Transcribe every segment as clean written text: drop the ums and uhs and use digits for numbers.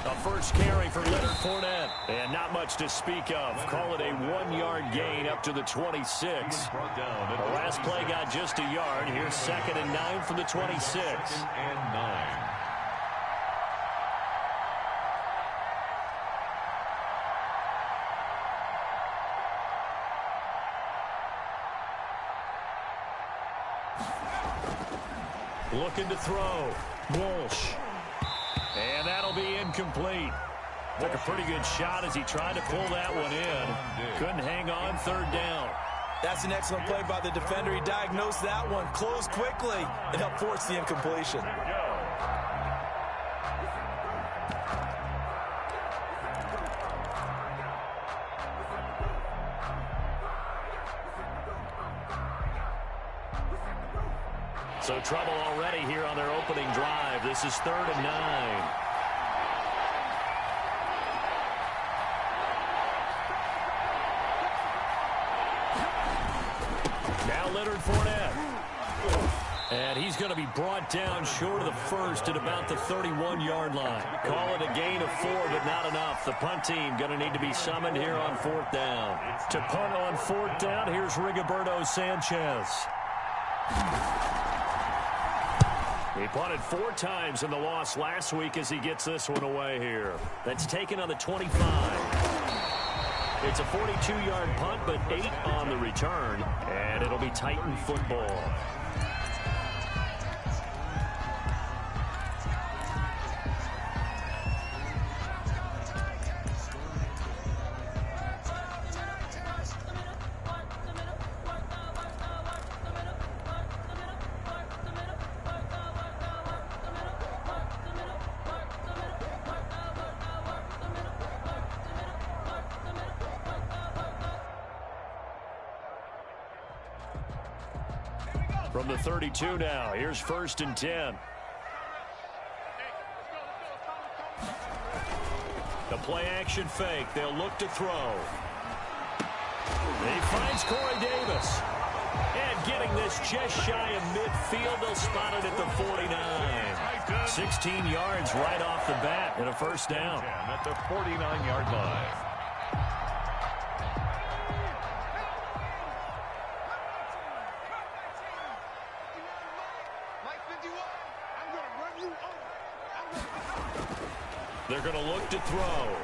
A first carry for Leonard Fournette. And not much to speak of. Call it a 1-yard gain up to the 26. The last play got just a yard. Here's 2nd and 9 from the 26. 2nd and 9. Looking to throw. Walsh. And that'll be incomplete. Took a pretty good shot as he tried to pull that one in. Couldn't hang on, 3rd down. That's an excellent play by the defender. He diagnosed that one, closed quickly, and helped force the incompletion. So trouble already here on their opening drive. This is 3rd and 9. Now Leonard Fournette. And he's going to be brought down short of the first at about the 31-yard line. Call it a gain of 4, but not enough. The punt team going to need to be summoned here on 4th down. To punt on 4th down, here's Rigoberto Sanchez. He punted 4 times in the loss last week as he gets this one away here. That's taken on the 25. It's a 42-yard punt, but 8 on the return, and it'll be Titan football. From the 32 now, here's 1st and 10. The play action fake. They'll look to throw. He finds Corey Davis. And getting this just shy of midfield, they'll spot it at the 49. 16 yards right off the bat and a 1st down. At the 49-yard line. They're going to look to throw.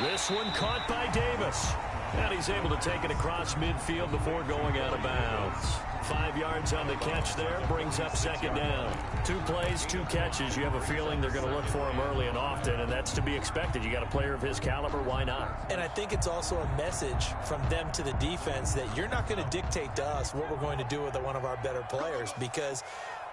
This one caught by Davis. And he's able to take it across midfield before going out of bounds. 5 yards on the catch there, brings up 2nd down. 2 plays, 2 catches. You have a feeling they're going to look for him early and often, and that's to be expected. You got a player of his caliber, why not? And I think it's also a message from them to the defense that you're not going to dictate to us what we're going to do with one of our better players, because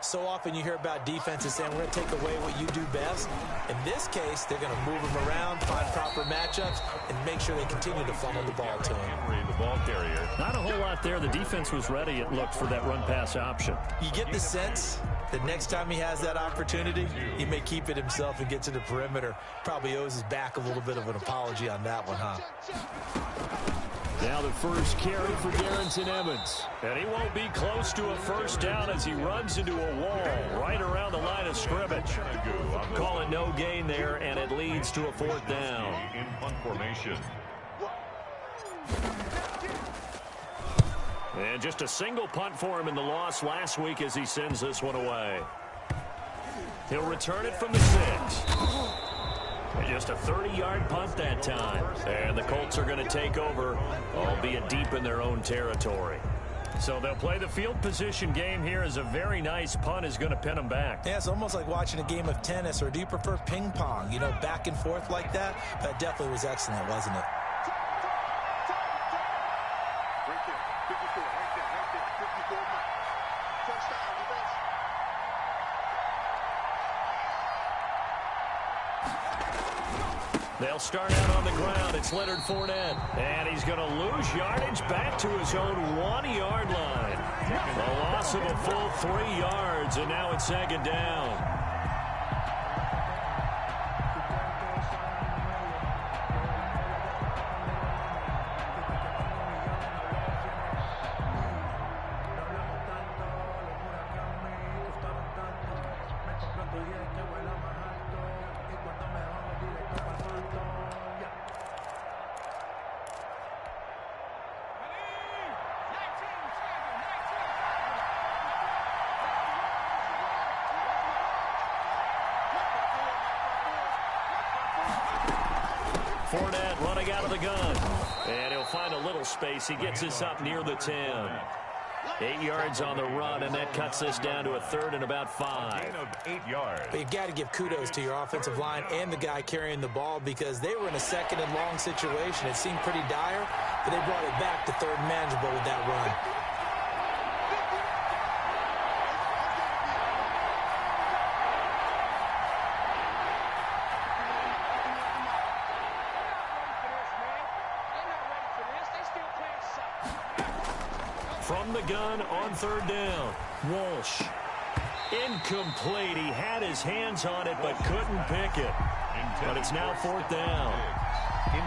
so often you hear about defenses saying we're going to take away what you do best. In this case, they're going to move them around, find proper matchups, and make sure they continue to funnel the ball to him. The ball carrier. Not a whole lot there. The defense was ready, it looked, for that run-pass option. You get the sense that next time he has that opportunity, he may keep it himself and get to the perimeter. Probably owes his back a little bit of an apology on that one, huh? Now the first carry for Darrington Evans. And he won't be close to a 1st down as he runs into a wall right around the line of scrimmage. Call it no gain there, and it leads to a 4th down. In punt formation. And just a single punt for him in the loss last week as he sends this one away. He'll return it from the 6. Just a 30-yard punt that time. And the Colts are going to take over, albeit deep in their own territory. So they'll play the field position game here as a very nice punt is going to pin them back. Yeah, it's almost like watching a game of tennis, or do you prefer ping pong? You know, back and forth like that? That definitely was excellent, wasn't it? They'll start out on the ground. It's Leonard Fournette. And he's going to lose yardage back to his own 1-yard line. A loss of a full 3 yards, and now it's 2nd down. Fournette running out of the gun. And he'll find a little space. He gets this up near the 10. 8 yards on the run, and that cuts this down to a 3rd and about 5. Gain of 8 yards. But you've got to give kudos to your offensive line and the guy carrying the ball because they were in a 2nd and long situation. It seemed pretty dire, but they brought it back to 3rd and manageable with that run. From the gun on 3rd down. Walsh. Incomplete. He had his hands on it but couldn't pick it. But it's now 4th down.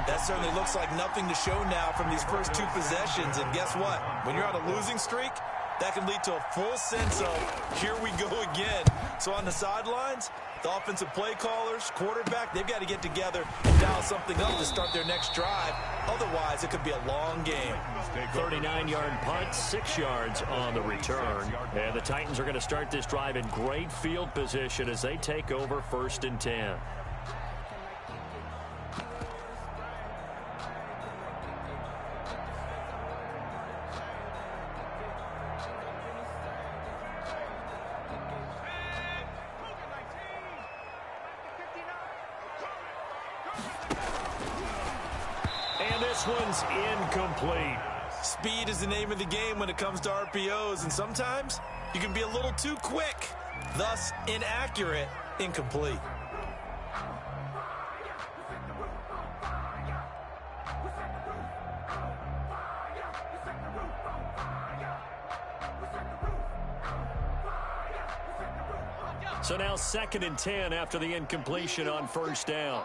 That certainly looks like nothing to show now from these first 2 possessions. And guess what? When you're on a losing streak, that can lead to a full sense of, here we go again. So on the sidelines, the offensive play callers, quarterback, they've got to get together and dial something up to start their next drive. Otherwise, it could be a long game. 39-yard punt, 6 yards on the return. And the Titans are going to start this drive in great field position as they take over 1st and 10. And this one's incomplete. Speed is the name of the game when it comes to RPOs, and sometimes you can be a little too quick, thus inaccurate, incomplete. So now 2nd and 10 after the incompletion on 1st down.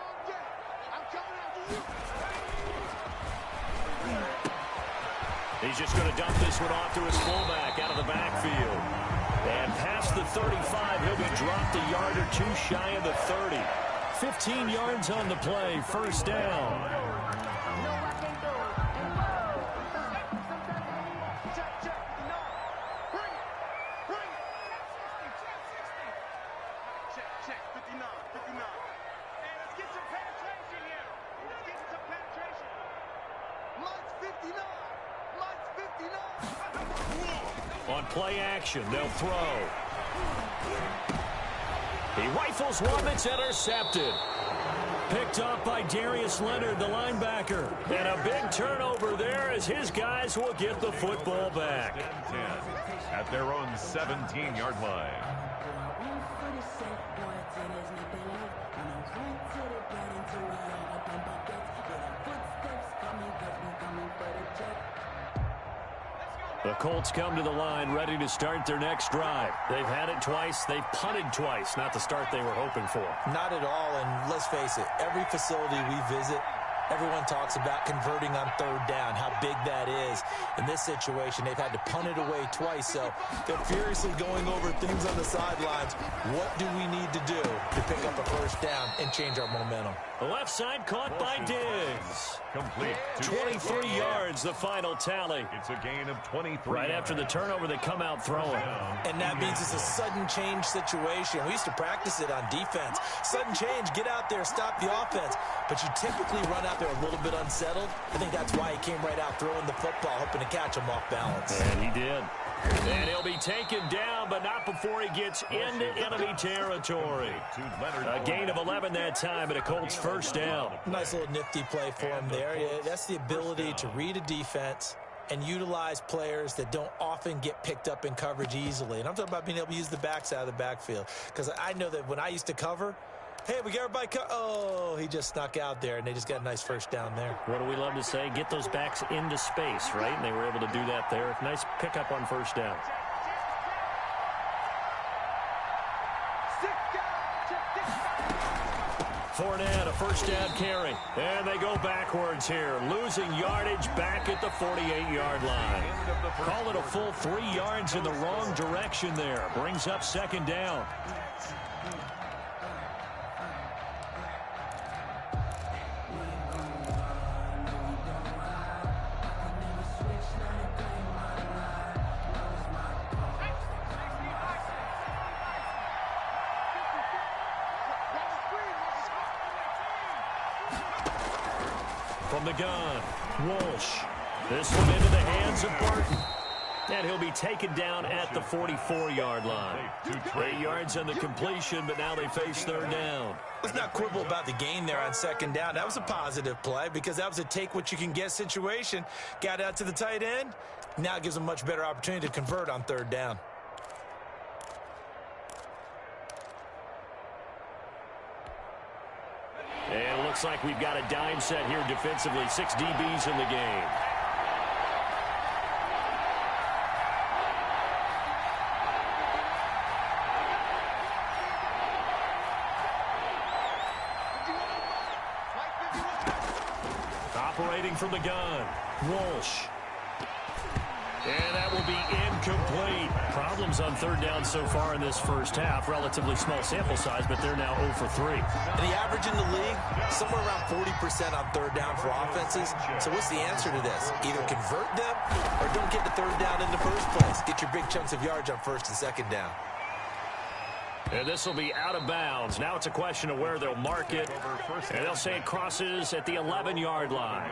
He's just going to dump this one off to his fullback out of the backfield. And past the 35, he'll be dropped a yard or 2 shy of the 30. 15 yards on the play, 1st down. On play action, they'll throw. He rifles one that's intercepted. Picked up by Darius Leonard, the linebacker. And a big turnover there as his guys will get the football back. 10 at their own 17-yard line. The Colts come to the line ready to start their next drive. They've had it twice. They've punted twice. Not the start they were hoping for. Not at all, and let's face it, every facility we visit, everyone talks about converting on 3rd down, how big that is. In this situation, they've had to punt it away twice, so they're furiously going over things on the sidelines. What do we need to do to pick up a 1st down and change our momentum? The left side caught by Diggs. Complete. 23 yards, the final tally. It's a gain of 23. Right after the turnover, they come out throwing. And that means it's a sudden change situation. We used to practice it on defense. Sudden change, get out there, stop the offense. But you typically run out there a little bit unsettled. I think that's why he came right out throwing the football, hoping to catch him off balance. And he did. And he'll be taken down, but not before he gets into enemy territory. A gain of 11 that time, and a Colts 1st down. Nice little nifty play for him there. Yeah, that's the ability to read a defense and utilize players that don't often get picked up in coverage easily. And I'm talking about being able to use the backside of the backfield. Because I know that when I used to cover, hey, we got everybody oh, he just snuck out there, and they just got a nice 1st down there. What do we love to say? Get those backs into space, right? And they were able to do that there. Nice pickup on 1st down. Fournette, a 1st down carry. And they go backwards here. Losing yardage back at the 48-yard line. Call it a full 3 yards in the wrong direction there. Brings up 2nd down. the gun. Walsh. This one into the hands of Barton. And he'll be taken down at the 44-yard line. 8 yards on the completion, but now they face third down. Let's not quibble about the gain there on second down. That was a positive play because that was a take-what-you-can-get situation. Got out to the tight end. Now it gives them a much better opportunity to convert on third down. And it looks like we've got a dime set here defensively. 6 DBs in the game. Operating from the gun, Walsh. And that will be incomplete. Problems on third down so far in this first half. Relatively small sample size, but they're now 0 for 3. And the average in the league, somewhere around 40% on third down for offenses. So what's the answer to this? Either convert them or don't get the third down in the first place. Get your big chunks of yards on first and second down. And this will be out of bounds. Now it's a question of where they'll mark it. And they'll say it crosses at the 11-yard line.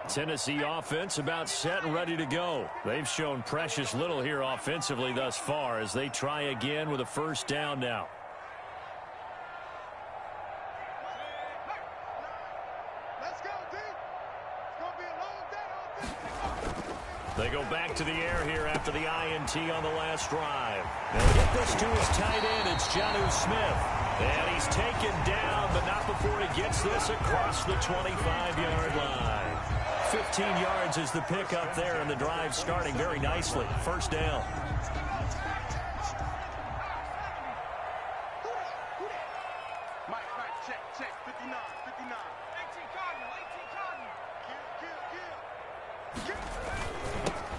Tennessee offense about set and ready to go. They've shown precious little here offensively thus far as they try again with a first down now. They go back to the air here after the INT on the last drive. They'll get this to his tight end. It's Jonnu Smith. And he's taken down, but not before he gets this across the 25-yard line. 15 yards is the pickup there, and the drive starting very nicely. First down.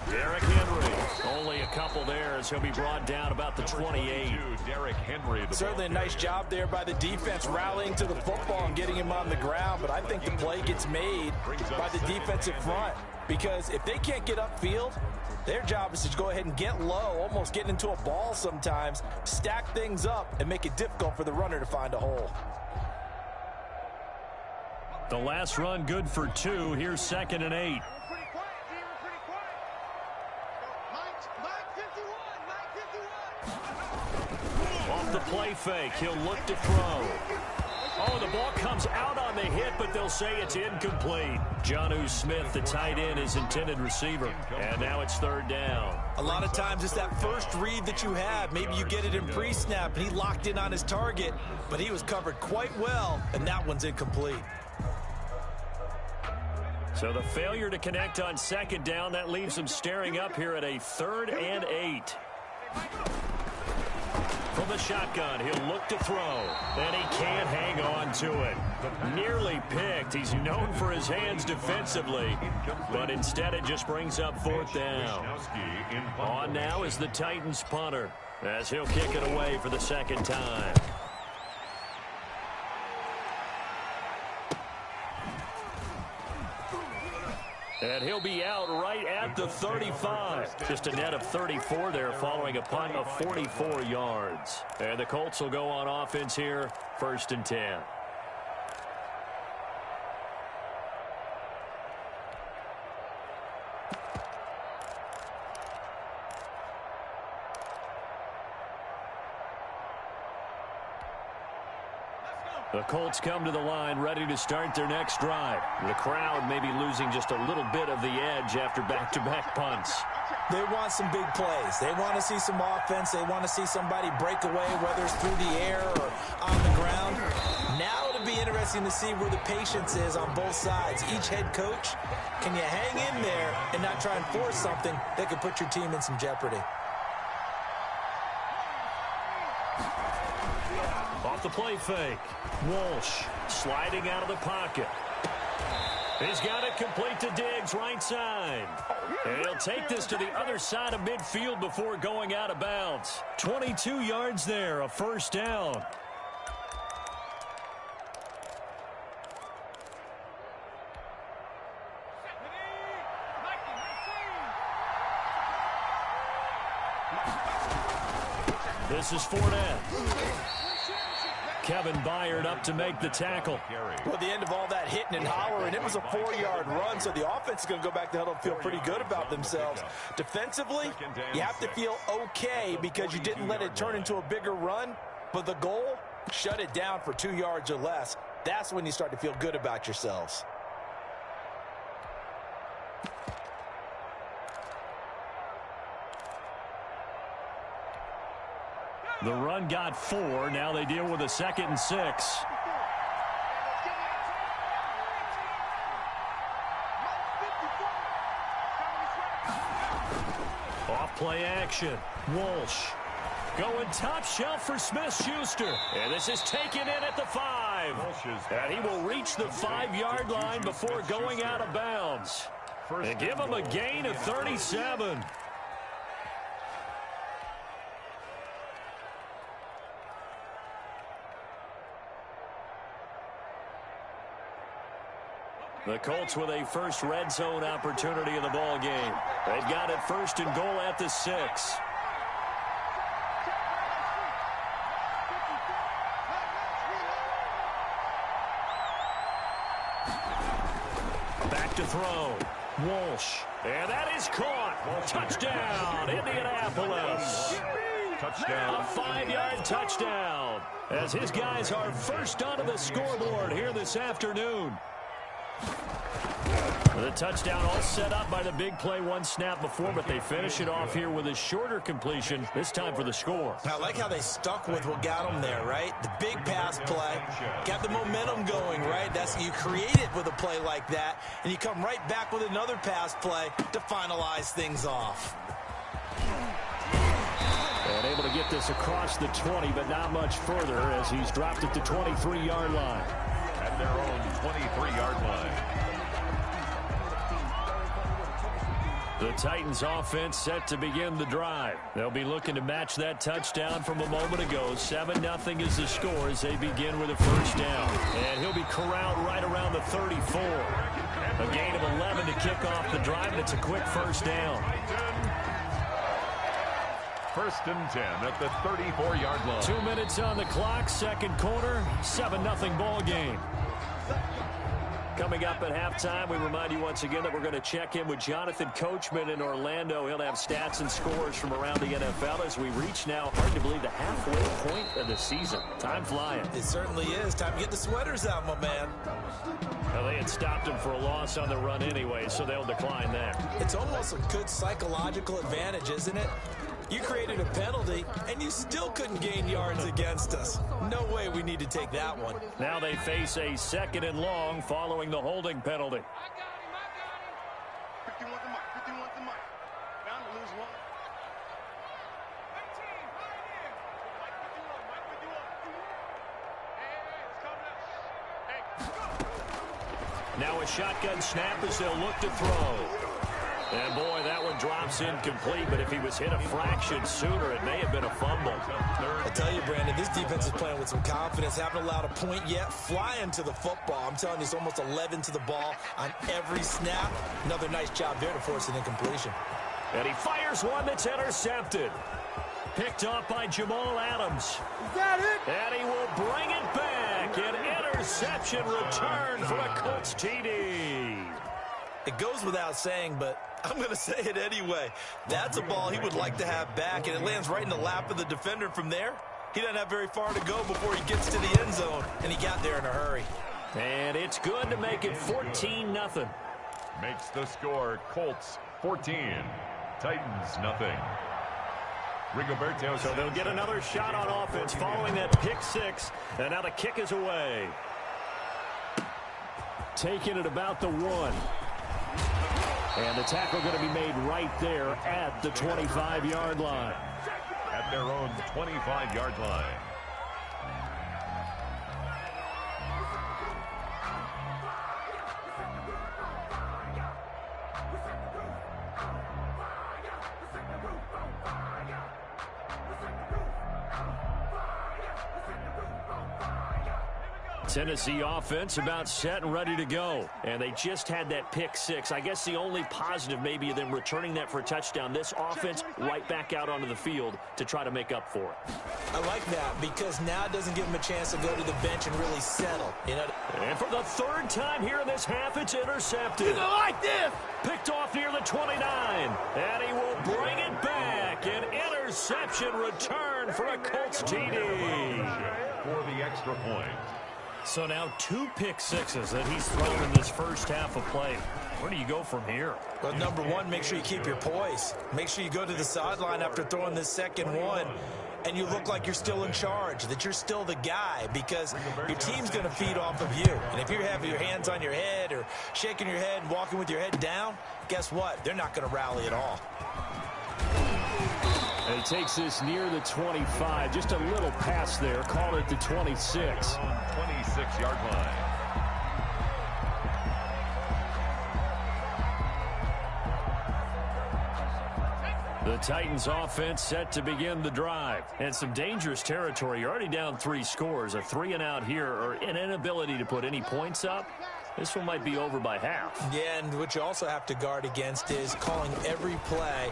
Derrick Henry, only a couple there as he'll be brought down about the 28. Derrick Henry. Certainly a nice job there by the defense rallying to the football and getting him on the ground, but I think the play gets made by the defensive front because if they can't get upfield, their job is to go ahead and get low, almost getting into a ball sometimes, stack things up, and make it difficult for the runner to find a hole. The last run good for 2. Here's 2nd and 8. Off the play fake, he'll look to throw. Oh, the ball comes out on the hit, but they'll say it's incomplete. Jonnu Smith, the tight end, is intended receiver. And now it's third down. A lot of times it's that first read that you have. Maybe you get it in pre-snap, and he locked in on his target, but he was covered quite well, and that one's incomplete. So the failure to connect on second down, that leaves them staring up here at a 3rd and 8. From the shotgun, he'll look to throw, and he can't hang on to it. Nearly picked. He's known for his hands defensively, but instead it just brings up 4th down. On now is the Titans punter, as he'll kick it away for the 2nd time. And he'll be out right at the 35. Just a net of 34 there following a punt of 44 yards. And the Colts will go on offense here, 1st and 10. The Colts come to the line ready to start their next drive. The crowd may be losing just a little bit of the edge after back-to-back punts. They want some big plays. They want to see some offense. They want to see somebody break away, whether it's through the air or on the ground. Now it'll be interesting to see where the patience is on both sides. Each head coach, can you hang in there and not try and force something that could put your team in some jeopardy? Off the play fake. Walsh sliding out of the pocket. He's got it complete to Diggs, right side. And he'll take this to the other side of midfield before going out of bounds. 22 yards there, a first down. This is Fournette. Kevin Byard up to make the tackle. Well, the end of all that hitting and hollering, it was a 4-yard run, so the offense is going to go back to huddle and feel pretty good about themselves. Defensively, you have to feel okay because you didn't let it turn into a bigger run, but the goal, shut it down for 2 yards or less. That's when you start to feel good about yourselves. The run got 4. Now they deal with a 2nd and 6. Off play action. Walsh going top shelf for Smith-Schuster. And this is taken in at the 5. And he will reach the 5-yard line before going out of bounds. And give him a gain of 37. The Colts with a first red zone opportunity in the ball game. They've got it 1st and goal at the 6. Back to throw. Walsh. And that is caught. Touchdown, Indianapolis. Touchdown. A 5-yard touchdown as his guys are first onto the scoreboard here this afternoon. The touchdown all set up by the big play one snap before, but they finish it off here with a shorter completion, this time for the score. I like how they stuck with what got them there, right? The big pass play, got the momentum going, right? That's you create it with a play like that, and you come right back with another pass play to finalize things off. And able to get this across the 20, but not much further as he's dropped at the 23-yard line. At their own 23-yard line. The Titans offense set to begin the drive. They'll be looking to match that touchdown from a moment ago. 7-0 is the score as they begin with a first down. And he'll be corralled right around the 34. A gain of 11 to kick off the drive, and it's a quick first down. 1st and 10 at the 34-yard line. 2 minutes on the clock, second quarter, 7-0 ball game. Coming up at halftime, we remind you once again that we're going to check in with Jonathan Coachman in Orlando. He'll have stats and scores from around the NFL as we reach now, hard to believe, the halfway point of the season. Time flying. It certainly is. Time to get the sweaters out, my man. Well, they had stopped him for a loss on the run anyway, so they'll decline that. It's almost a good psychological advantage, isn't it? You created a penalty, and you still couldn't gain yards against us. No way we need to take that one. Now they face a 2nd and long following the holding penalty. 51 to Mike. 51 to Mike. Bound to lose one. 18, right in. Mike 51. Mike 51. Hey, it's coming up. Hey, go. Now a shotgun snap as they'll look to throw. And, boy, that one drops incomplete, but if he was hit a fraction sooner, it may have been a fumble. I tell you, Brandon, this defense is playing with some confidence. Haven't allowed a point yet. Flying to the football. I'm telling you, it's almost 11 to the ball on every snap. Another nice job there to force an incompletion. And he fires one that's intercepted. Picked off by Jamal Adams. Is that it? And he will bring it back. An interception return for a Colts TD. It goes without saying, but I'm going to say it anyway. That's a ball he would like to have back, and it lands right in the lap of the defender from there. He doesn't have very far to go before he gets to the end zone, and he got there in a hurry. And it's good to make it 14-0. Makes the score Colts 14, Titans nothing. Rigoberto. So they'll get another shot on offense following that pick 6, and now the kick is away. Taking it about the 1. And the tackle going to be made right there at the 25-yard line. At their own 25-yard line. Tennessee offense about set and ready to go. And they just had that pick six. I guess the only positive maybe of them returning that for a touchdown. This offense right back out onto the field to try to make up for it. I like that because now it doesn't give him a chance to go to the bench and really settle. You know. And for the third time here in this half, it's intercepted. You don't like this. Picked off near the 29. And he will bring it back. An interception return for a Colts TD. For the extra point. So now 2 pick sixes that he's thrown in this first half of play. Where do you go from here? Well, number one, make sure you keep your poise. Make sure you go to the sideline after throwing this second one, and you look like you're still in charge, that you're still the guy, because your team's going to feed off of you. And if you're having your hands on your head or shaking your head and walking with your head down, guess what? They're not going to rally at all. And he takes this near the 25. Just a little pass there. Call it the 26. 26-yard line. The Titans offense set to begin the drive. And some dangerous territory. You're already down 3 scores. A 3-and-out here, or an inability to put any points up. This one might be over by half. Yeah, and what you also have to guard against is calling every play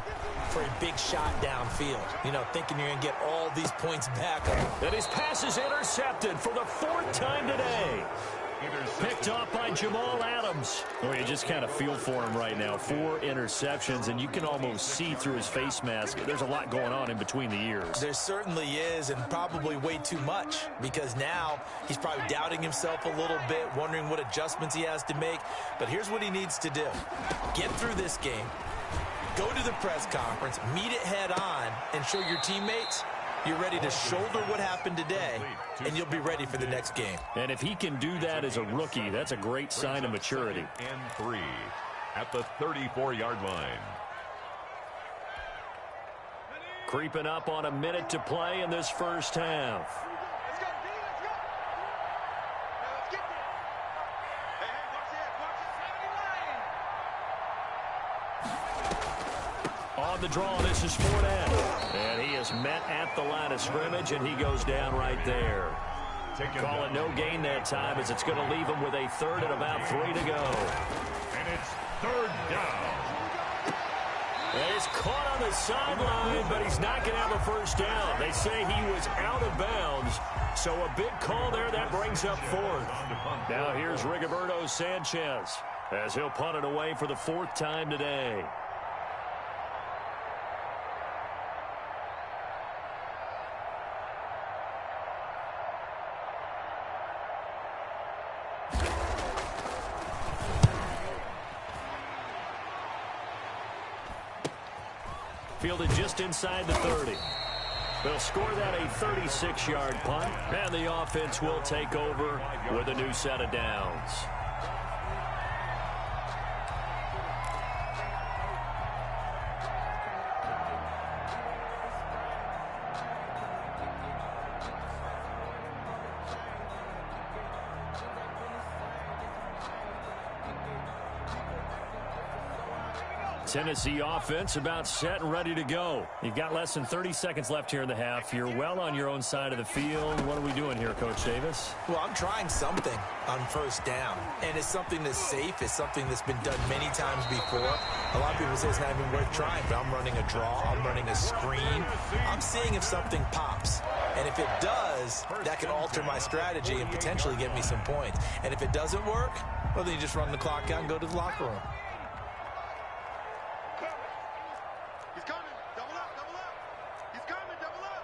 for a big shot downfield. You know, thinking you're going to get all these points back. And his pass is intercepted for the 4th time today. Picked off by Jamal Adams. Well, you just kind of feel for him right now. 4 interceptions, and you can almost see through his face mask. There's a lot going on in between the ears. There certainly is, and probably way too much, because now he's probably doubting himself a little bit, wondering what adjustments he has to make. But here's what he needs to do. Get through this game, go to the press conference, meet it head on, and show your teammates you're ready to shoulder what happened today, and you'll be ready for the next game. And if he can do that as a rookie, that's a great sign of maturity. And 3 at the 34-yard line. Creeping up on a minute to play in this first half. Let's go, D. Let's go. Now let's get there. Hey, watch that. On the draw, this is Fournette. And he is met at the line of scrimmage, and he goes down right there. Call it no gain that time, as it's going to leave him with a 3rd and about 3 to go. And it's 3rd down. And he's caught on the sideline, but he's not going to have a first down. They say he was out of bounds, so a big call there that brings up 4th. Now here's Rigoberto Sanchez as he'll punt it away for the 4th time today. Fielded just inside the 30. They'll score that a 36-yard punt, and the offense will take over with a new set of downs. Tennessee offense about set and ready to go. You've got less than 30 seconds left here in the half. You're well on your own side of the field. What are we doing here, Coach Davis? Well, I'm trying something on first down, and it's something that's safe. It's something that's been done many times before. A lot of people say it's not even worth trying, but I'm running a draw. I'm running a screen. I'm seeing if something pops. And if it does, that can alter my strategy and potentially get me some points. And if it doesn't work, well, then you just run the clock out and go to the locker room. He's coming. Double up, double up. He's coming, double up.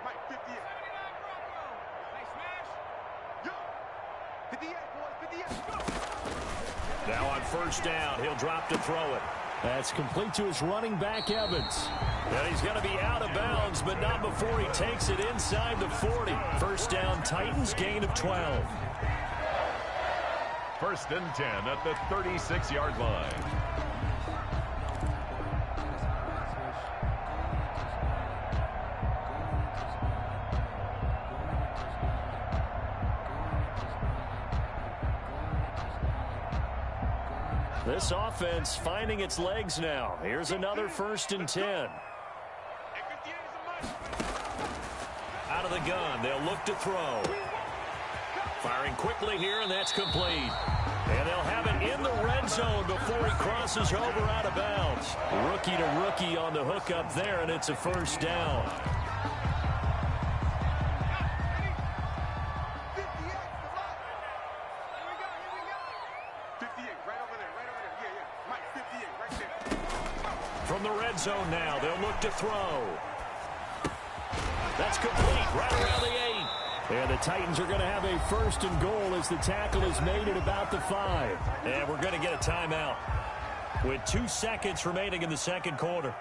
Mike, 58. Yo, 58, boys, 58. Now on first down, he'll drop to throw it. That's complete to his running back, Evans. And he's going to be out of bounds, but not before he takes it inside the 40. First down, Titans, gain of 12. 1st and 10 at the 36-yard line. This offense finding its legs now. Here's another 1st and 10. Hey, 58 is Out of the gun, they'll look to throw. Firing quickly here, and that's complete. And they'll have it in the red zone before he crosses over out of bounds. Rookie to rookie on the hook up there, and it's a first down. 58, right over there, right over there. Yeah. Mike, 58, right there. From the red zone now, they'll look to throw. That's complete, right around the 8. And the Titans are going to have a first and goal as the tackle is made at about the 5. And we're going to get a timeout with 2 seconds remaining in the second quarter.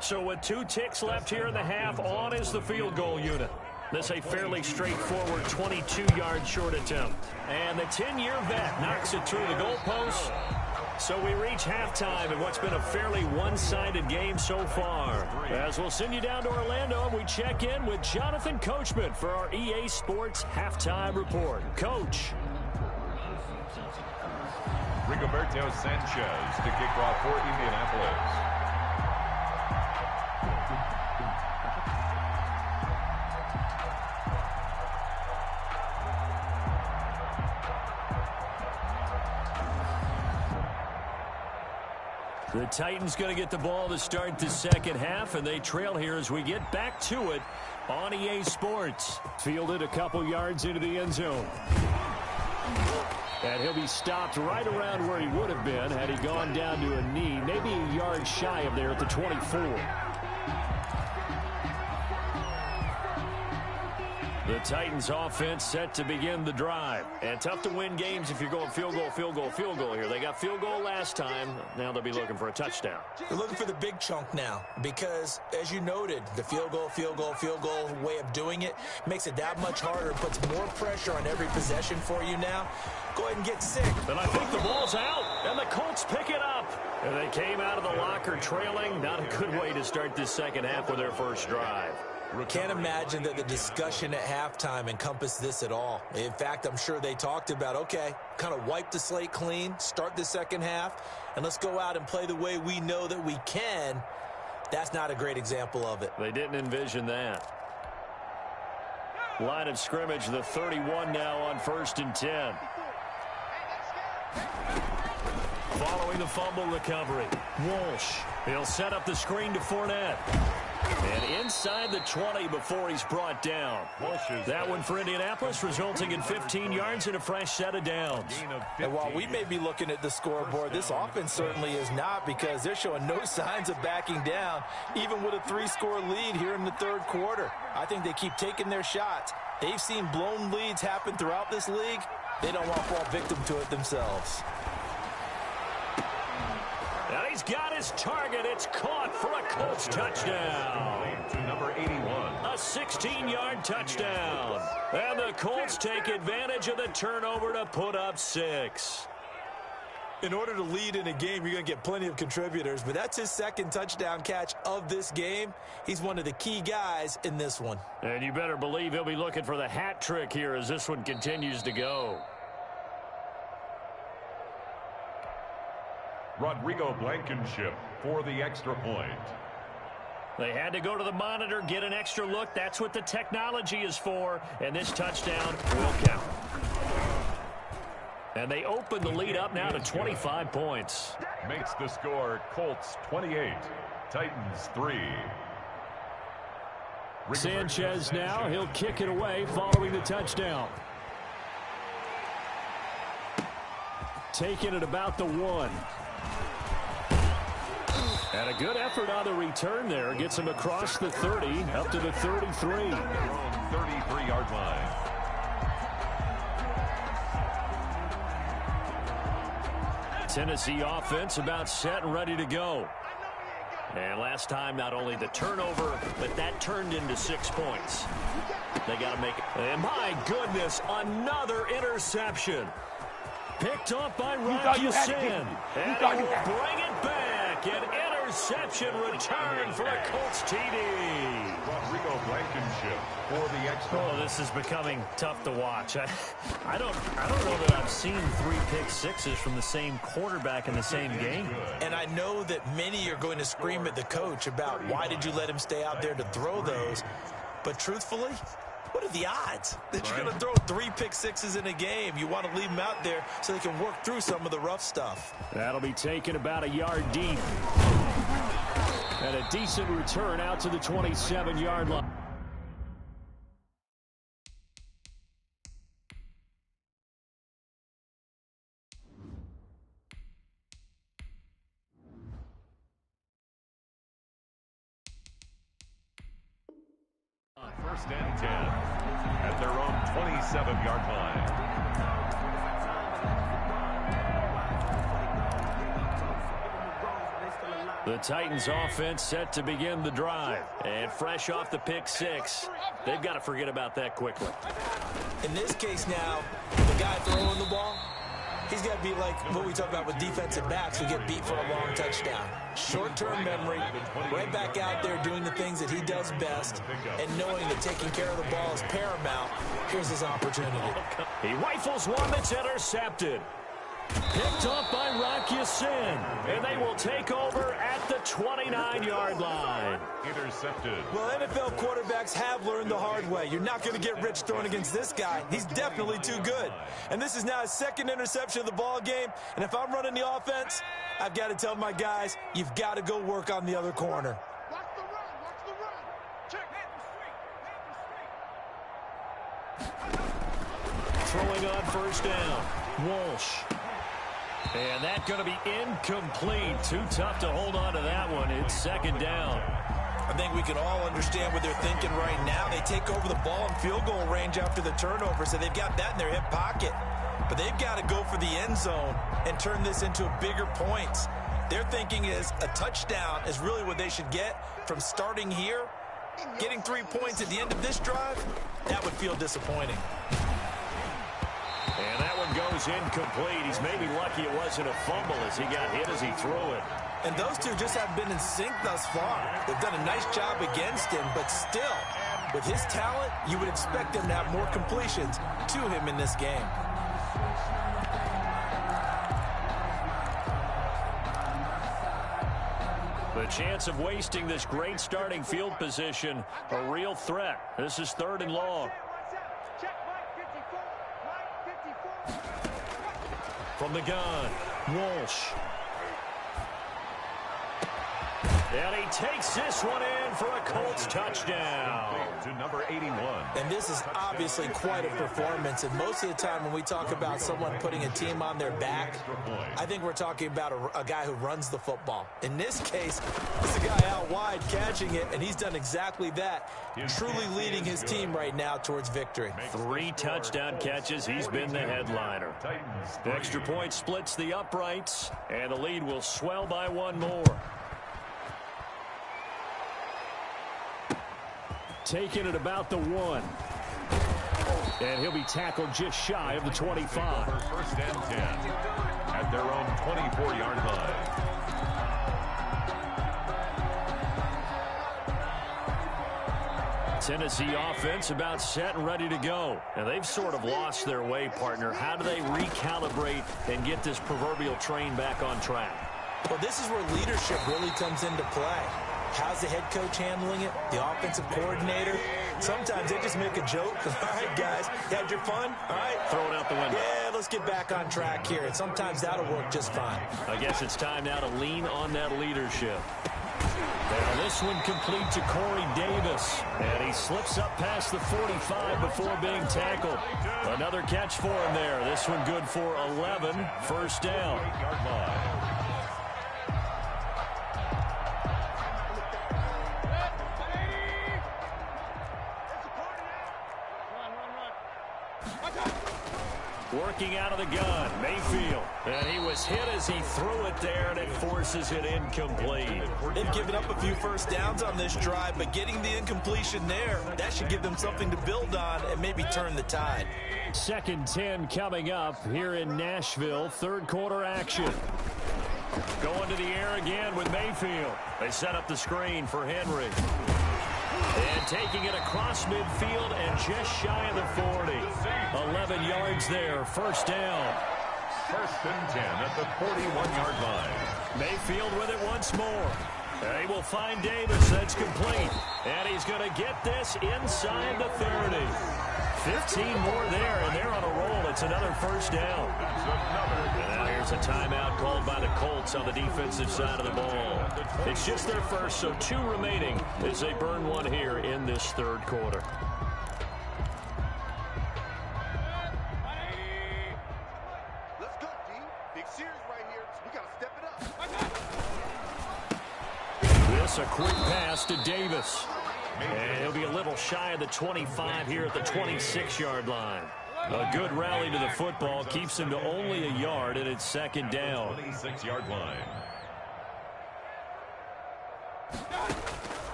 So with 2 ticks left here in the half, on is the field goal unit. This a fairly straightforward 22-yard short attempt. And the 10-year vet knocks it through the goalpost. So we reach halftime in what's been a fairly one-sided game so far. As we'll send you down to Orlando, and we check in with Jonathan Coachman for our EA Sports Halftime Report. Coach. Rigoberto Sanchez to kick off for Indianapolis. The Titans going to get the ball to start the second half, and they trail here as we get back to it on EA Sports. Fielded a couple yards into the end zone. And he'll be stopped right around where he would have been had he gone down to a knee, maybe a yard shy of there at the 24. The Titans offense set to begin the drive. And tough to win games if you're going field goal, field goal, field goal here. They got field goal last time. Now they'll be looking for a touchdown. They're looking for the big chunk now because, as you noted, the field goal way of doing it makes it that much harder and puts more pressure on every possession for you now. Go ahead and get sick. And I think the ball's out, and the Colts pick it up. And they came out of the locker trailing. Not a good way to start this second half with their first drive. Can't imagine that the discussion at halftime encompassed this at all. In fact, I'm sure they talked about, okay, kind of wipe the slate clean, start the second half, and let's go out and play the way we know that we can. That's not a great example of it. They didn't envision that. Line of scrimmage, the 31 now on 1st and 10. Following the fumble recovery, Walsh. He'll set up the screen to Fournette. And inside the 20 before he's brought down. That one for Indianapolis, resulting in 15 yards and a fresh set of downs. And while we may be looking at the scoreboard, this offense certainly is not, because they're showing no signs of backing down, even with a 3-score lead here in the third quarter. I think they keep taking their shots. They've seen blown leads happen throughout this league. They don't want to fall victim to it themselves. And he's got his target. It's caught for a Colts touchdown. To number 81. A 16-yard touchdown. And the Colts take advantage of the turnover to put up 6. In order to lead in a game, you're going to get plenty of contributors, but that's his second touchdown catch of this game. He's one of the key guys in this one. And you better believe he'll be looking for the hat trick here as this one continues to go. Rodrigo Blankenship for the extra point. They had to go to the monitor, get an extra look. That's what the technology is for. And this touchdown will count. And they open the lead up now to 25 points. Makes the score Colts 28, Titans 3. Sanchez now, he'll kick it away following the touchdown. Taking it about the 1. And a good effort on the return there. Gets him across the 30, up to the 33. 33-yard line. Tennessee offense about set and ready to go. And last time, not only the turnover, but that turned into 6 points. They got to make it. And my goodness, another interception. Picked off by Rocky Sin. And he will bring it back. An interception return for a Colts TD. Rico Blankenship for the extra. Oh, this is becoming tough to watch. I don't know that I've seen 3 pick sixes from the same quarterback in the same game. And I know that many are going to scream at the coach about why did you let him stay out there to throw those. But truthfully, what are the odds that you're going to throw 3 pick sixes in a game? You want to leave them out there so they can work through some of the rough stuff. That'll be taken about a yard deep. And a decent return out to the 27-yard line. First and 10 at their own 27-yard line. The Titans offense set to begin the drive. And fresh off the pick 6, they've got to forget about that quickly. In this case now, the guy throwing the ball, he's got to be like what we talk about with defensive backs who get beat for a long touchdown. Short-term memory, right back out there doing the things that he does best, and knowing that taking care of the ball is paramount. Here's his opportunity. He rifles one that's intercepted. Picked off by Rocky Sin, and they will take over at the 29-yard line. Intercepted. Well, NFL quarterbacks have learned the hard way. You're not going to get rich throwing against this guy. He's definitely too good. And this is now his second interception of the ball game. And if I'm running the offense, I've got to tell my guys, you've got to go work on the other corner. Watch the run. Watch the run. Check. Throwing on first down, Walsh. And that's going to be incomplete. Too tough to hold on to that one. It's second down. I think we can all understand what they're thinking right now. They take over the ball in field goal range after the turnover, so they've got that in their hip pocket. But they've got to go for the end zone and turn this into bigger points. Their thinking is a touchdown is really what they should get from starting here. Getting 3 points at the end of this drive, that would feel disappointing. And that one goes incomplete. He's maybe lucky it wasn't a fumble as he got hit as he threw it. And those two just haven't been in sync thus far. They've done a nice job against him, but still, with his talent, you would expect him to have more completions to him in this game. The chance of wasting this great starting field position, a real threat. This is 3rd and long. Check Mike 54. Mike 54. From the gun, Walsh. And he takes this one in for a Colts touchdown. To number 81. And this is obviously quite a performance. And most of the time when we talk about someone putting a team on their back, I think we're talking about a guy who runs the football. In this case, it's a guy out wide catching it, and he's done exactly that, truly leading his team right now towards victory. 3 touchdown catches. He's been the headliner. The extra point splits the uprights, and the lead will swell by 1 more. Taking it about the 1. And he'll be tackled just shy of the 25. First and 10 at their own 24-yard line. Tennessee offense about set and ready to go. And they've sort of lost their way, partner. How do they recalibrate and get this proverbial train back on track? Well, this is where leadership really comes into play. How's the head coach handling it? The offensive coordinator? Sometimes they just make a joke. All right, guys, you had your fun? All right. Throw it out the window. Yeah, let's get back on track here. And sometimes that'll work just fine. I guess it's time now to lean on that leadership. And this one complete to Corey Davis. And he slips up past the 45 before being tackled. Another catch for him there. This one good for 11. First down. Working out of the gun, Mayfield. And he was hit as he threw it there, and it forces it incomplete. They've given up a few first downs on this drive, but getting the incompletion there, that should give them something to build on and maybe turn the tide. 2nd and 10 coming up here in Nashville. 3rd quarter action. Going to the air again with Mayfield. They set up the screen for Henry. And taking it across midfield and just shy of the 40. 11 yards there, first down. First and 10 at the 41-yard line. Mayfield with it once more. They will find Davis. That's complete. And he's going to get this inside the 30. 15 more there, and they're on a roll. It's another first down. And now here's a timeout called by the Colts on the defensive side of the ball. It's just their first, so 2 remaining as they burn one here in this third quarter. Let's go, D. Big series right here. We got to step it up. This a quick pass to Davis. And he'll be a little shy of the 25 here at the 26-yard line. A good rally to the football keeps him to only a yard, and it's second down. 26-yard line.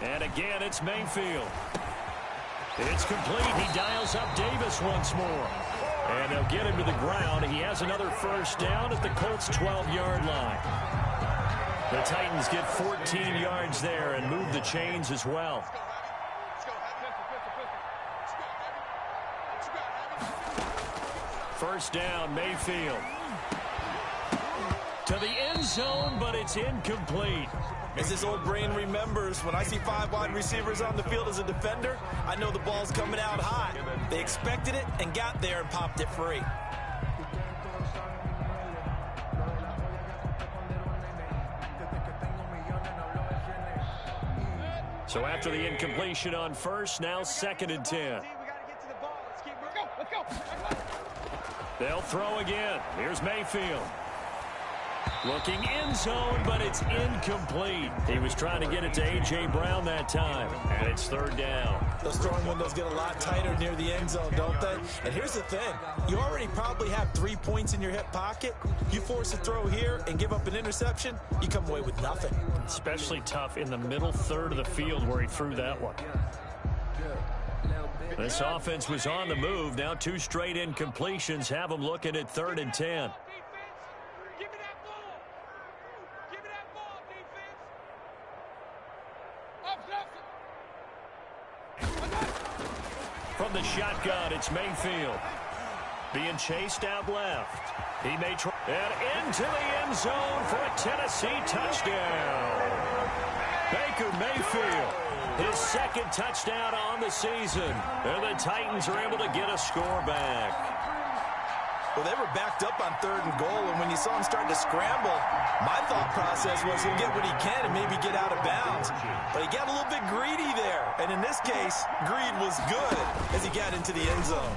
And again, it's Mayfield. It's complete. He dials up Davis once more. And they'll get him to the ground. He has another first down at the Colts' 12-yard line. The Titans get 14 yards there and move the chains as well. First down, Mayfield. To the end zone, but it's incomplete. As his old brain remembers, when I see 5 wide receivers on the field as a defender, I know the ball's coming out high. They expected it and got there and popped it free. So after the incompletion on first, now second and 10. They'll throw again. Here's Mayfield. Looking end zone, but it's incomplete. He was trying to get it to A.J. Brown that time, and it's third down. Those throwing windows get a lot tighter near the end zone, don't they? And here's the thing. You already probably have 3 points in your hip pocket. You force a throw here and give up an interception, you come away with nothing. Especially tough in the middle third of the field where he threw that one. This offense was on the move. Now 2 straight incompletions have them looking at third and 10. From the shotgun, it's Mayfield. Being chased out left. He may try. And into the end zone for a Tennessee touchdown. Baker Mayfield, his second touchdown on the season. And the Titans are able to get a score back. Well, they were backed up on 3rd and goal, and when you saw him start to scramble, my thought process was he'll get what he can and maybe get out of bounds. But he got a little bit greedy there, and in this case, greed was good as he got into the end zone.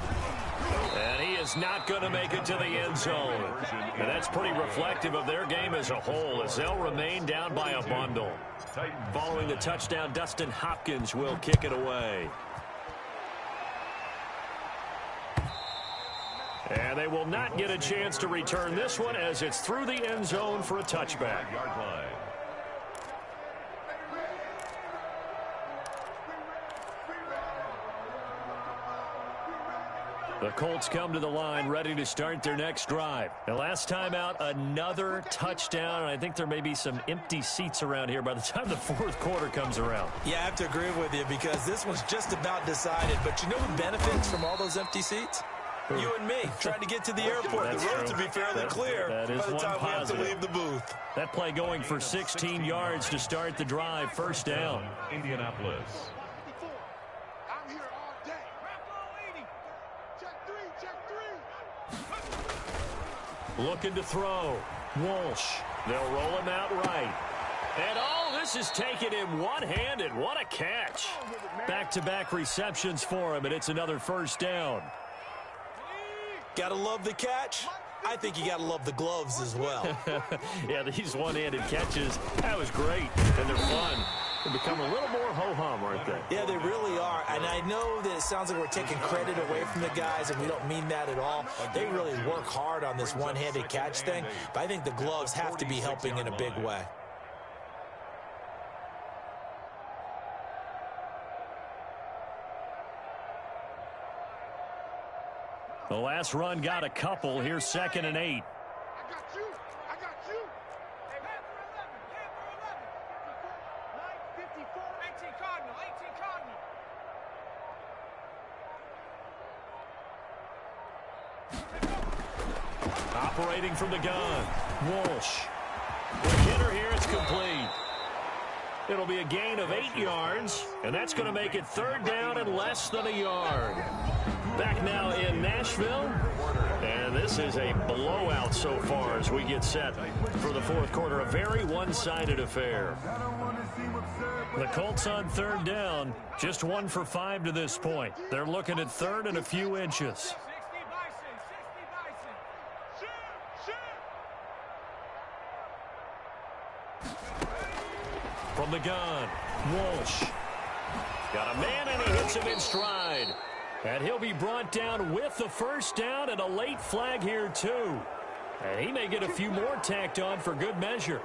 And he is not going to make it to the end zone. And that's pretty reflective of their game as a whole, as they'll remain down by a bundle. Following the touchdown, Dustin Hopkins will kick it away. And they will not get a chance to return this one as it's through the end zone for a touchback. The Colts come to the line ready to start their next drive. The last time out, another touchdown, and I think there may be some empty seats around here by the time the fourth quarter comes around. Yeah, I have to agree with you because this one's just about decided. But you know who benefits from all those empty seats? You and me, trying to get to the airport. The roads will be fairly clear by the time we have to leave the booth. That play going for 16 yards to start the drive. First down. Indianapolis. I'm here all day. Check 3. Looking to throw. Walsh. They'll roll him out right. And this is taken him one-handed. What a catch. Back-to-back receptions for him, and it's another first down. Gotta love the catch. I think you gotta love the gloves as well. Yeah, these one-handed catches, that was great. And they're fun. They become a little more ho-hum, aren't they? Yeah, they really are. And I know that it sounds like we're taking credit away from the guys, and we don't mean that at all. They really work hard on this one-handed catch thing, but I think the gloves have to be helping in a big way. The last run got a couple. Here's 2nd and 8. I got you. I got you. Hey, hand for 11. Hand for 11. 54. 18 Cardinal. 18 Cardinal. Operating from the gun, Walsh. The hitter here, it's complete. It'll be a gain of 8 yards, and that's going to make it 3rd down and less than a yard. Back now in Nashville, and this is a blowout so far as we get set for the 4th quarter. A very one-sided affair. The Colts on 3rd down, just 1 for 5 to this point. They're looking at 3rd and a few inches. From the gun, Walsh. Got a man, and he hits him in stride. And he'll be brought down with the 1st down and a late flag here, too. And he may get a few more tacked on for good measure.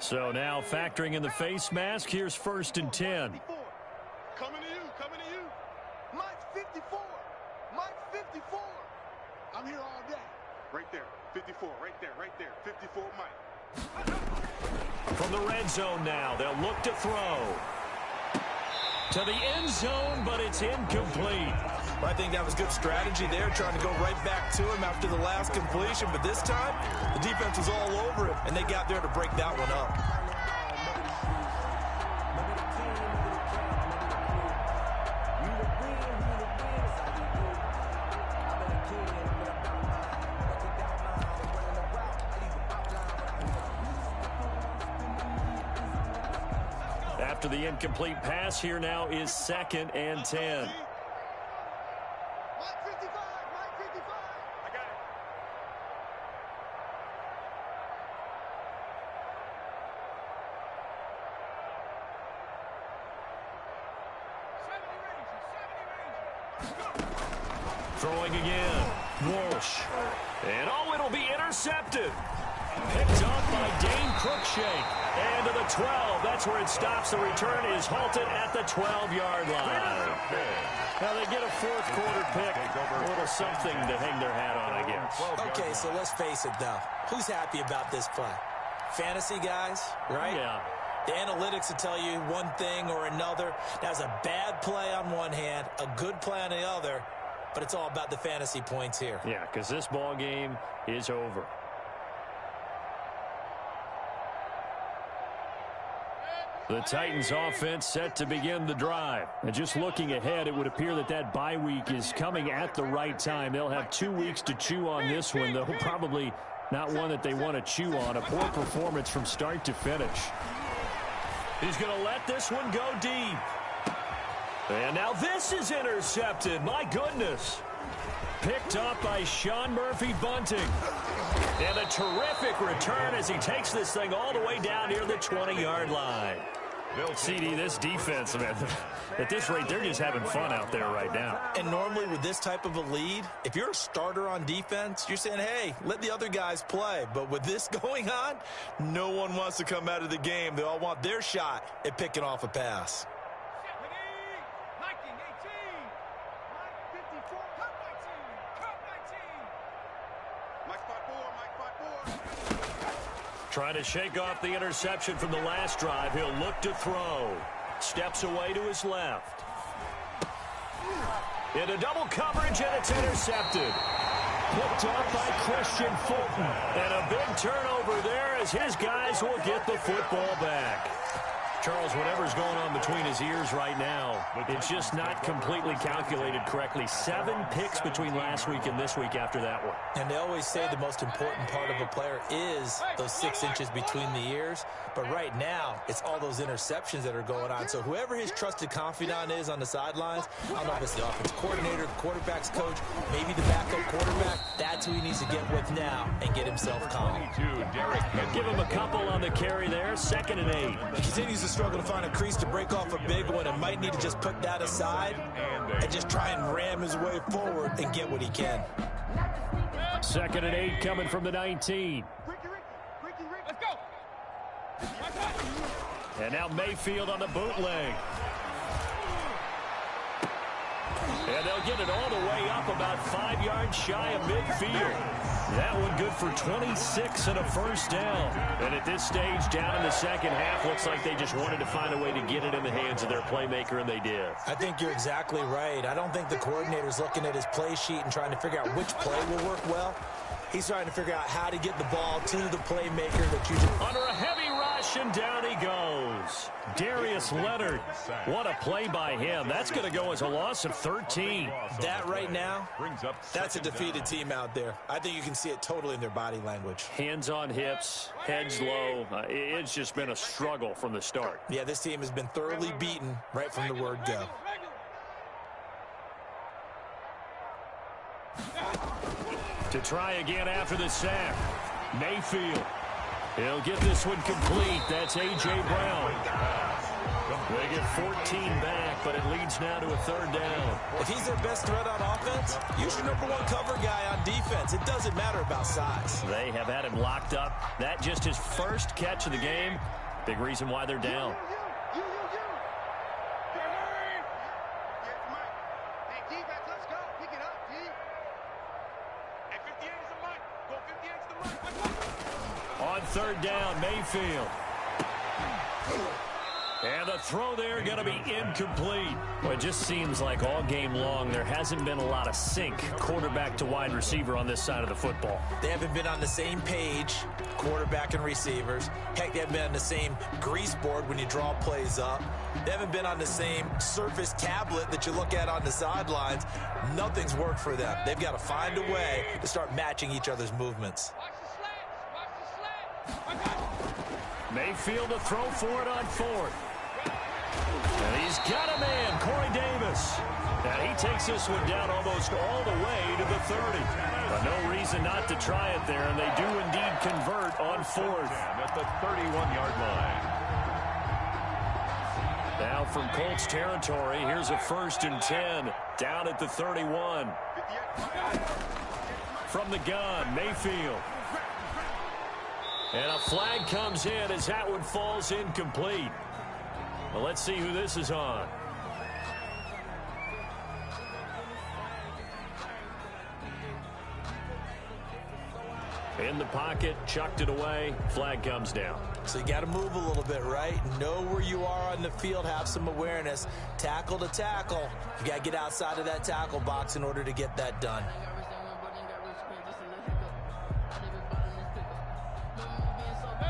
So now factoring in the face mask, here's 1st and 10. Coming to you, coming to you. Mike 54, Mike 54. I'm here all day. Right there, 54, right there, 54 Mike. From the red zone now, they'll look to throw. To the end zone, but it's incomplete. I think that was good strategy there, trying to go right back to him after the last completion. But this time, the defense was all over him, and they got there to break that one up. After the incomplete pass, here now is 2nd and 10. Mike 55, Mike 55. I got it. Throwing again, Walsh. And it'll be intercepted. Picked off by Dane Cruikshank. And to the 12. That's where it stops. The return is halted at the 12-yard line. Now they get a 4th quarter pick. A little something to hang their hat on, I guess. Okay, so let's face it, though. Who's happy about this play? Fantasy guys, right? Yeah. The analytics will tell you one thing or another. That's a bad play on one hand, a good play on the other, but it's all about the fantasy points here. Yeah, because this ball game is over. The Titans offense set to begin the drive. And just looking ahead, it would appear that bye week is coming at the right time. They'll have 2 weeks to chew on this one, though probably not one that they want to chew on. A poor performance from start to finish. He's going to let this one go deep. And now this is intercepted. My goodness. Picked up by Sean Murphy-Bunting. And a terrific return as he takes this thing all the way down near the 20-yard line. CD, this defense, man, at this rate, they're just having fun out there right now. And normally with this type of a lead, if you're a starter on defense, you're saying, hey, let the other guys play. But with this going on, no one wants to come out of the game. They all want their shot at picking off a pass. Trying to shake off the interception from the last drive. He'll look to throw. Steps away to his left. Into double coverage, and it's intercepted. Picked off by Christian Fulton. And a big turnover there as his guys will get the football back. Charles, whatever's going on between his ears right now, it's just not completely calculated correctly. 7 picks between last week and this week after that one. And they always say the most important part of a player is those 6 inches between the ears. But right now, it's all those interceptions that are going on. So whoever his trusted confidant is on the sidelines, I don't know if it's the offensive coordinator, the quarterback's coach, maybe the backup quarterback, that's who he needs to get with now and get himself calm. Give him a couple on the carry there, 2nd and 8. He continues to struggle to find a crease to break off a big one and might need to just put that aside and just try and ram his way forward and get what he can. 2nd and 8 coming from the 19. Let's go. And now Mayfield on the bootleg. And they'll get it all the way up about 5 yards shy of midfield. That one good for 26 and a first down. And at this stage, down in the second half, looks like they just wanted to find a way to get it in the hands of their playmaker, and they did. I think you're exactly right. I don't think the coordinator's looking at his play sheet and trying to figure out which play will work well. He's trying to figure out how to get the ball to the playmaker that you just... Under a heavy rush, and down he goes. Darius Leonard. What a play by him. That's going to go as a loss of 13. That right now, that's a defeated team out there. I think you can see it totally in their body language. Hands on hips, heads low. It's just been a struggle from the start. Yeah, this team has been thoroughly beaten right from the word go. To try again after the sack. Mayfield. He'll get this one complete. That's A.J. Brown. They get 14 back, but it leads now to a third down. If he's their best threat on offense, use your number one cover guy on defense. It doesn't matter about size. They have had him locked up. That just his first catch of the game. Big reason why they're down. On third down, Mayfield. And the throw there going to be incomplete. Well, it just seems like all game long there hasn't been a lot of sync quarterback to wide receiver on this side of the football. They haven't been on the same page, quarterback and receivers. Heck, they haven't been on the same grease board when you draw plays up. They haven't been on the same surface tablet that you look at on the sidelines. Nothing's worked for them. They've got to find a way to start matching each other's movements. Mayfield to throw for it on fourth. And he's got a man, Corey Davis. And he takes this one down almost all the way to the 30. But no reason not to try it there, and they do indeed convert on fourth. At the 31-yard line. Now from Colts territory, here's a 1st and 10 down at the 31. From the gun, Mayfield. And a flag comes in as that one falls incomplete. Well, let's see who this is on. In the pocket, chucked it away, flag comes down. So you got to move a little bit, right? Know where you are on the field, have some awareness. Tackle to tackle. You got to get outside of that tackle box in order to get that done.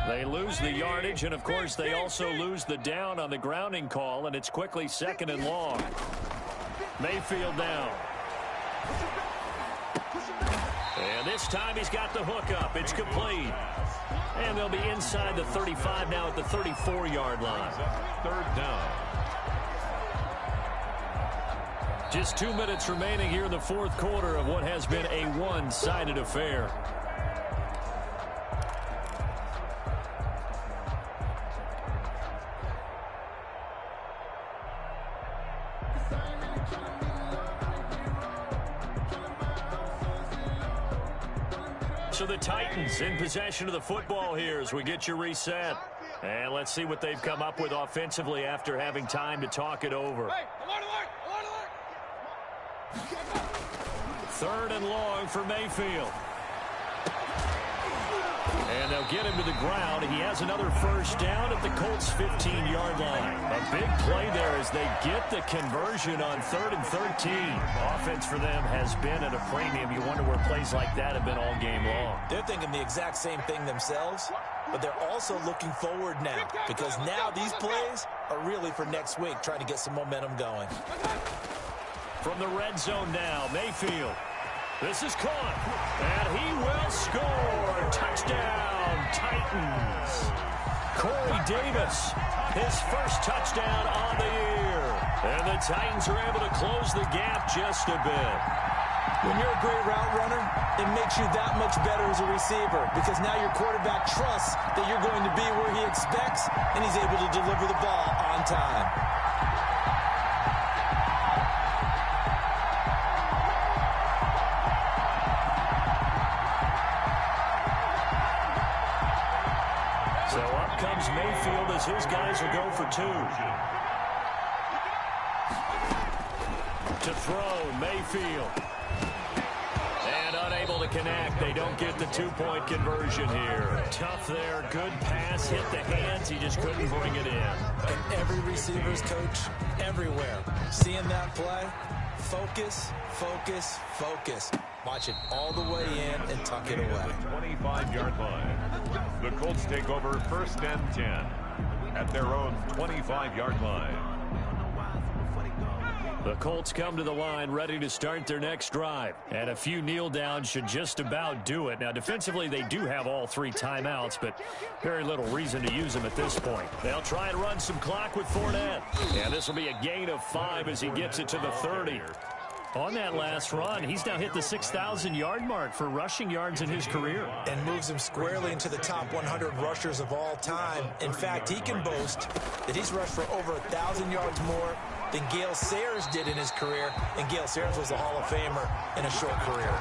They lose the yardage, and of course they also lose the down on the grounding call, and it's quickly 2nd and long. Mayfield down. And this time he's got the hook up. It's complete. And they'll be inside the 35 now at the 34-yard line. 3rd down. Just 2 minutes remaining here in the 4th quarter of what has been a one-sided affair. So the Titans in possession of the football here as we get you reset. And let's see what they've come up with offensively after having time to talk it over. 3rd and long for Mayfield. And they'll get him to the ground. He has another first down at the Colts' 15-yard line. A big play there as they get the conversion on 3rd and 13. Offense for them has been at a premium. You wonder where plays like that have been all game long. They're thinking the exact same thing themselves, but they're also looking forward now because now these plays are really for next week, trying to get some momentum going. From the red zone now, Mayfield. This is caught, and he will score. Touchdown, Titans. Corey Davis, his first touchdown on the year. And the Titans are able to close the gap just a bit. When you're a great route runner, it makes you that much better as a receiver because now your quarterback trusts that you're going to be where he expects, and he's able to deliver the ball on time. So up comes Mayfield as his guys will go for 2. To throw, Mayfield. And unable to connect. They don't get the two-point conversion here. Tough there. Good pass. Hit the hands. He just couldn't bring it in. And every receiver's coach everywhere. Seeing that play, focus, focus, focus. Watch it all the way in and tuck it away. 25-yard line. The Colts take over 1st and 10 at their own 25-yard line. The Colts come to the line ready to start their next drive. And a few kneel downs should just about do it. Now, defensively, they do have all 3 timeouts, but very little reason to use them at this point. They'll try and run some clock with Fournette. And this will be a gain of 5 as he gets it to the 30. On that last run, he's now hit the 6,000-yard mark for rushing yards in his career. And moves him squarely into the top 100 rushers of all time. In fact, he can boast that he's rushed for over 1,000 yards more than Gale Sayers did in his career, and Gale Sayers was a Hall of Famer in a short career.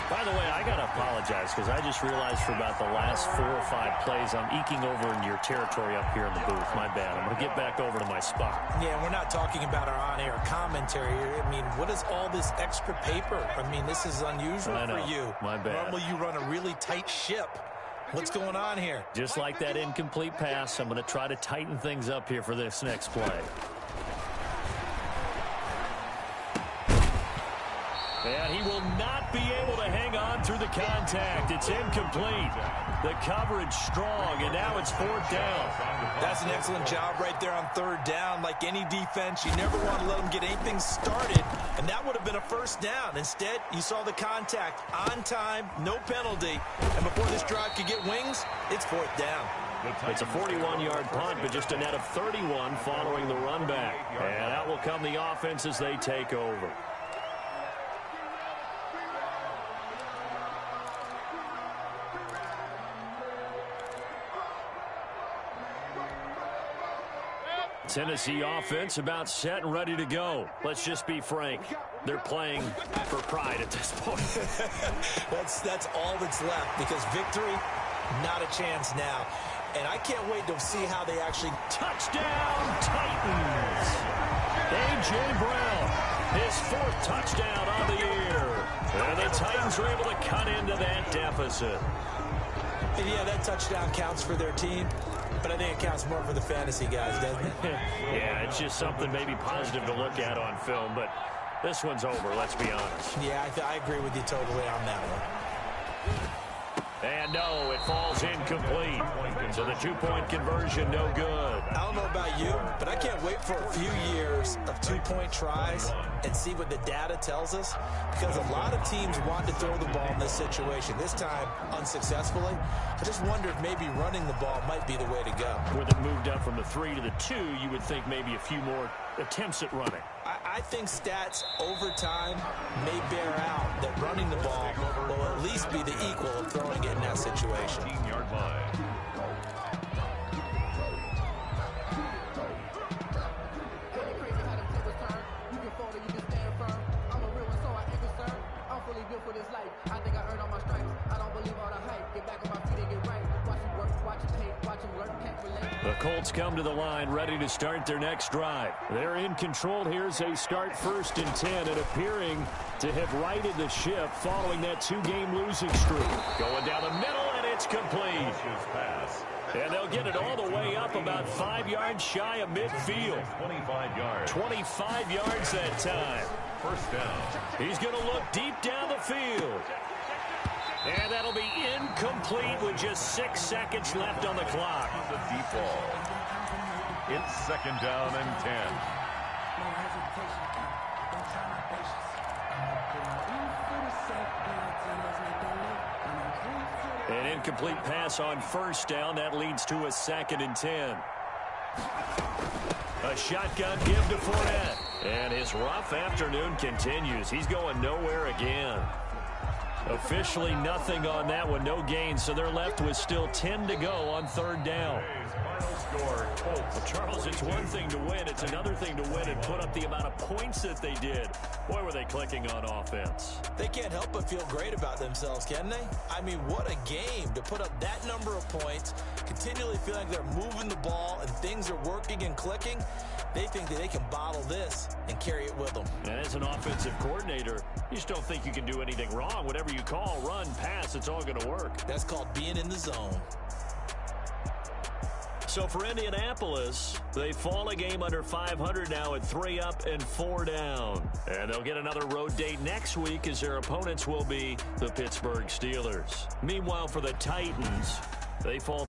By the way, I got to apologize because I just realized for about the last 4 or 5 plays, I'm eking over into your territory up here in the booth. My bad. I'm going to get back over to my spot. Yeah, we're not talking about our on-air commentary here. I mean, what is all this extra paper? I mean, this is unusual for you. My bad. Normally you run a really tight ship. What's going on here? Just like that incomplete pass, I'm going to try to tighten things up here for this next play. And he will not be able to hang on through the contact. It's incomplete. The coverage strong, and now it's 4th down. That's an excellent job right there on 3rd down. Like any defense, you never want to let them get anything started, and that would have been a 1st down. Instead, you saw the contact on time, no penalty, and before this drive could get wings, it's 4th down. It's a 41-yard punt, but just a net of 31 following the run back. And out will come the offense as they take over. Tennessee offense about set and ready to go. Let's just be frank. They're playing for pride at this point. That's all that's left, because victory, not a chance now. And I can't wait to see how they actually... Touchdown, Titans! A.J. Brown, his 4th touchdown on the year. And the Titans are able to cut into that deficit. And yeah, that touchdown counts for their team, but I think it counts more for the fantasy guys, doesn't it? Yeah, it's just something maybe positive to look at on film, but this one's over, let's be honest. Yeah, I agree with you totally on that one. And no, it falls incomplete. So the 2-point conversion, no good. I don't know about you, but I can't wait for a few years of 2-point tries and see what the data tells us, because a lot of teams want to throw the ball in this situation. This time, unsuccessfully. I just wonder if maybe running the ball might be the way to go. With it moved up from the 3 to the 2, you would think maybe a few more attempts at running. I think stats over time may bear out that running the ball will at least be the equal of throwing it in that situation. 15-yard line. The Colts come to the line ready to start their next drive. They're in control here as they start 1st and 10 and appearing to have righted the ship following that 2-game losing streak. Going down the middle, and it's complete. And they'll get it all the way up about 5 yards shy of midfield. 25 yards. 25 yards that time. 1st down. He's going to look deep down the field. And that'll be incomplete with just 6 seconds left on the clock. The deep ball. It's 2nd down and 10. An incomplete pass on 1st down. That leads to a 2nd and 10. A shotgun give to Fournette. And his rough afternoon continues. He's going nowhere again. Officially nothing on that one, no gain, so they're left with still 10 to go on third down. Well, Charles, it's one thing to win. It's another thing to win and put up the amount of points that they did. Boy, were they clicking on offense. They can't help but feel great about themselves, can they? I mean, what a game to put up that number of points, continually feel like they're moving the ball and things are working and clicking. They think that they can bottle this and carry it with them. And as an offensive coordinator, you just don't think you can do anything wrong. Whatever you call, run, pass, it's all going to work. That's called being in the zone. So for Indianapolis, they fall a game under 500 now at 3 up and 4 down. And they'll get another road date next week as their opponents will be the Pittsburgh Steelers. Meanwhile, for the Titans, they fall